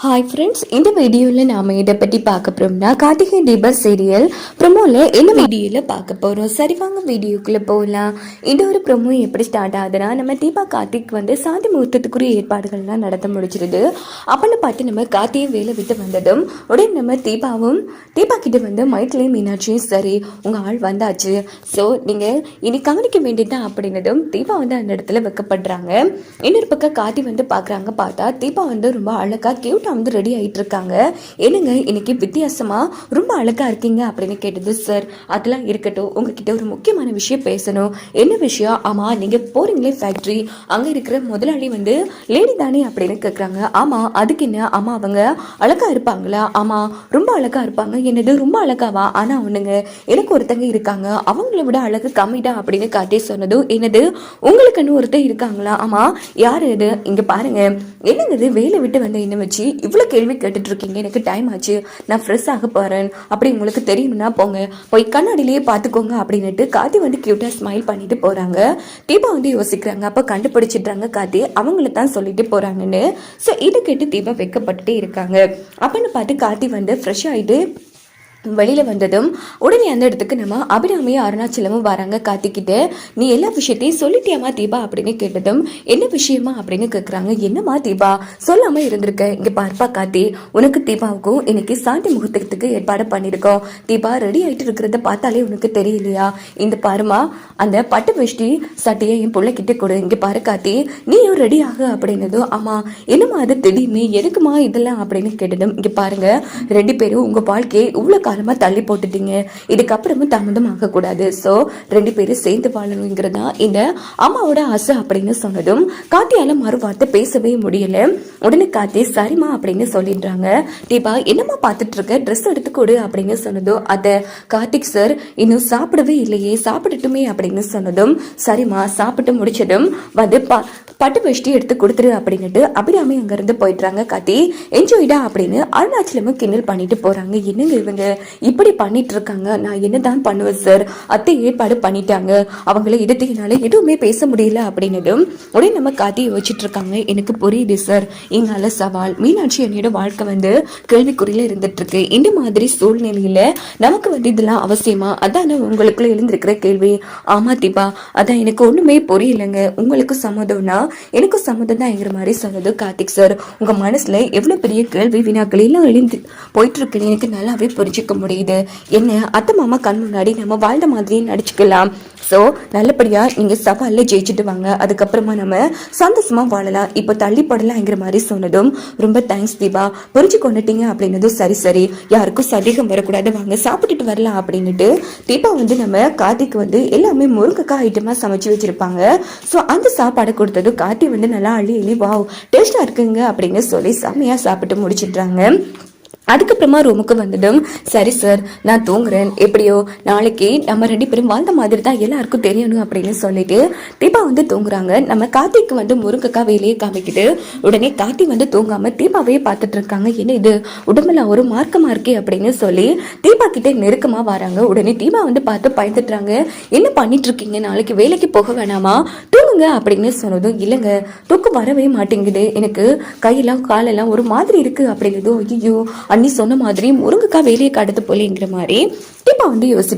Hi friends, இந்த வீடியோவில் நாம் இதை பற்றி பார்க்க போகிறோம்னா கார்த்திகை தீபம் சீரியல் ப்ரொமோவில் என்ன வீடியோவில் பார்க்க போகிறோம். சரி வாங்க வீடியோக்குள்ளே போகலாம். இந்த ஒரு ப்ரொமோ எப்படி ஸ்டார்ட் ஆகுதுன்னா, நம்ம தீபா கார்த்திக் வந்து சாந்தி முகூர்த்தத்துக்குரிய ஏற்பாடுகள்லாம் நடத்த முடிச்சிருது. அப்படின்னு பார்த்து நம்ம கார்த்தியை வேலை விட்டு வந்ததும் உடனே நம்ம தீபா கிட்ட வந்து மைட்லேயும் மீனாட்சியும் சரி உங்கள் ஆள் வந்தாச்சு, ஸோ நீங்கள் இனி கவனிக்க வேண்டியதுதான் அப்படின்னதும் தீபா வந்து அந்த இடத்துல வைக்கப்படுறாங்க. இன்னொரு பக்கம் கார்த்தி வந்து பார்க்குறாங்க. பார்த்தா தீபா வந்து ரொம்ப அழகாக கியூட்டாக வந்து ரெடி ஆகிட்டு இருக்காங்க. என்னங்க இன்னைக்கு வித்தியாசமா ரொம்ப அழகா இருக்கீங்க அப்படின்னு கேட்டது. சார் அதெல்லாம் இருக்கட்டும், உங்ககிட்ட ஒரு முக்கியமான விஷயம் பேசணும். என்ன விஷயம்? ஆமா நீங்க போறீங்களே ஃபேக்டரி, அங்க இருக்கிற முதலாளி வந்து லேடி தானே அப்படின்னு கேட்குறாங்க. ஆமா அதுக்கு என்ன? ஆமா அவங்க அழகா இருப்பாங்களா? ஆமா ரொம்ப அழகா இருப்பாங்க. என்னது ரொம்ப அழகாவா? ஆனா ஒண்ணுங்க, எனக்கு ஒருத்தங்க இருக்காங்க, அவங்கள விட அழகு கம்மிடா அப்படின்னு காட்டி சொன்னதும், என்னது உங்களுக்குன்னு ஒருத்தர் இருக்காங்களா? ஆமா யாரு இது? இங்க பாருங்க, என்னங்க இது வேலை விட்டு வந்த என்ன வச்சு இவ்வளோ கேள்வி கேட்டுட்டு இருக்கீங்க? எனக்கு டைம் ஆச்சு, நான் ஃப்ரெஷ் ஆக போறேன். அப்படி உங்களுக்கு தெரியும்னா போங்க, போய் கண்ணாடியிலேயே பார்த்துக்கோங்க அப்படின்னுட்டு கார்த்தி வந்து கியூட்டா ஸ்மைல் பண்ணிட்டு போறாங்க. தீபா வந்து யோசிக்கிறாங்க. அப்போ கண்டுபிடிச்சிடுறாங்க கார்த்தி அவங்கள தான் சொல்லிட்டு போறாங்கன்னு. ஸோ இதை கேட்டு தீபா வெக்கப்பட்டுட்டே இருக்காங்க. அப்படின்னு பார்த்து கார்த்தி வந்து ஃப்ரெஷ் ஆகிட்டு வெளியில் வந்ததும் உடனே அந்த இடத்துக்கு நம்ம அபிராமியும் அருணாச்சலமும் வராங்க. கார்த்திக்கிட்டு நீ எல்லா விஷயத்தையும் சொல்லிட்டியாமா தீபா அப்படின்னு கேட்டதும், என்ன விஷயமா அப்படின்னு கேட்குறாங்க. என்னம்மா தீபா சொல்லாமல் இருந்திருக்க? இங்கே பார்ப்பா கார்த்தி, உனக்கு தீபாவுக்கும் இன்னைக்கு சாந்தி முகூர்த்தத்துக்கு ஏற்பாடு பண்ணியிருக்கோம். தீபா ரெடி ஆகிட்டு இருக்கிறத பார்த்தாலே உனக்கு தெரியலையா? இந்த பாருமா, அந்த பட்டு வேஷ்டி சட்டையை என் பிள்ளைகிட்ட கொடு. இங்கே பாரு கார்த்தி, நீயும் ரெடி ஆக அப்படின்னதும், ஆமாம் என்னம்மா அது திடீர்னு எதுக்குமா இதெல்லாம் அப்படின்னு கேட்டதும், இங்கே பாருங்க ரெண்டு பேரும் உங்கள் வாழ்க்கையை இவ்வளோ காலமாக தள்ளி போட்டுட்டீங்க, இதுக்கப்புறமும் தாமதம் ஆகக்கூடாது, ஸோ ரெண்டு பேரும் சேர்ந்து வாழணுங்கிறதா இந்த அம்மாவோட ஆசை அப்படின்னு சொன்னதும் கார்த்தியால மறு வார்த்தை பேசவே முடியல. உடனே கார்த்தி சரிமா அப்படின்னு சொல்லிடுறாங்க. தீபா என்னம்மா பார்த்துட்டு இருக்க, ட்ரெஸ் எடுத்து கொடு அப்படின்னு சொன்னதும், அதை கார்த்திக் சார் இன்னும் சாப்பிடவே இல்லையே, சாப்பிடட்டுமே அப்படின்னு சொன்னதும், சரிம்மா சாப்பிட்டு முடிச்சதும் வந்து பட்டு வேஷ்டி எடுத்து கொடுத்துரு அப்படின்னுட்டு அபிராமி அங்கிருந்து போயிடுறாங்க. கார்த்தி என்ஜாய்டா அப்படின்னு அருணாச்சலமும் கிண்டல் பண்ணிட்டு போறாங்க. என்னங்க இவங்க இப்படி பண்ணிட்டு இருக்காங்க, நான் என்னதான் பண்ணுவேன் சார், அத்தை ஏற்பாடு பண்ணிட்டாங்க, அவங்கள இடத்துக்குனால எதுவுமே பேச முடியல அப்படின்னதும் உடனே நம்ம கார்த்தி யோசிச்சுட்டு இருக்காங்க. எனக்கு புரியுது சார், எங்கால சவால் மீனாட்சி அண்ணியோட வாழ்க்கை வந்து கேள்விக்குறியில இருந்துட்டு இருக்கு. இந்த மாதிரி சூழ்நிலையில நமக்கு வந்து இதெல்லாம் அவசியமா? அதான உங்களுக்குள்ள எழுந்திருக்கிற கேள்வி. ஆமா தீபா, அதான் எனக்கு ஒண்ணுமே புரியலைங்க, உங்களுக்கு சம்மதம்னா எனக்கும் சம்மதம் தான்ங்கிற மாதிரி சொன்னது. கார்த்திக் சார் உங்க மனசுல எவ்வளவு பெரிய கேள்வி வினாக்கள் எல்லாம் எழுந்து போயிட்டு இருக்குன்னு எனக்கு நல்லாவே புரிஞ்சுக்க முடியுது. என்ன அத்தை மாமா கண் முன்னாடி நம்ம வாழ்ந்த மாதிரியே நடிச்சுக்கலாம். ஸோ நல்லபடியாக நீங்கள் சவாலில் ஜெயிச்சுட்டு வாங்க, அதுக்கப்புறமா நம்ம சந்தோஷமா வாழலாம், இப்போ தள்ளி படலாங்கிற மாதிரி சொன்னதும், ரொம்ப தேங்க்ஸ் தீபா, புரிஞ்சு கொண்டுட்டீங்க அப்படின்னதும், சரி சரி யாருக்கும் சந்தேகம் வரக்கூடாது, வாங்க சாப்பிட்டுட்டு வரலாம் அப்படின்னுட்டு தீபா வந்து நம்ம கார்த்திக்கு வந்து எல்லாமே முருங்கைக்காய் ஐட்டமாக சமைச்சு வச்சிருப்பாங்க. ஸோ அந்த சாப்பாடை கொடுத்தது கார்த்தி வந்து நல்லா அள்ளி வாவ் டேஸ்டாக இருக்குங்க அப்படின்னு சொல்லி செம்மையாக சாப்பிட்டு முடிச்சிடுறாங்க. அதுக்கப்புறமா ரூமுக்கு வந்ததும், சரி சார் நான் தூங்குறேன், எப்படியோ நாளைக்கு நம்ம ரெண்டு பேரும் வாழ்ந்த மாதிரி தான் எல்லாருக்கும் தெரியணும் அப்படின்னு சொல்லிட்டு தீபா வந்து தூங்குறாங்க. நம்ம கார்த்திக்கு வந்து முருங்கைக்காய் வேலையை காமிக்கிட்டு உடனே கார்த்தி வந்து தூங்காம தீபாவையே பார்த்துட்டு இருக்காங்க. என்ன இது உடம்புல ஒரு மார்க்கமா இருக்கே அப்படின்னு சொல்லி தீபா கிட்ட நெருக்கமா வராங்க. உடனே தீபா வந்து பார்த்து பயந்துட்டுறாங்க. என்ன பண்ணிட்டு இருக்கீங்க, நாளைக்கு வேலைக்கு போக வேணாமா, தூங்குங்க அப்படின்னு சொன்னதும், இல்லைங்க தூக்கம் வரவே மாட்டேங்குது, எனக்கு கையெல்லாம் காலெல்லாம் ஒரு மாதிரி இருக்கு அப்படிங்கிறதும், ஐயோ அன்னி சொன்ன மாதிரி முருங்கைக்காய் வேலையை கடத்து போலேங்கிற மாதிரி தீபா வந்து யோசிச்சு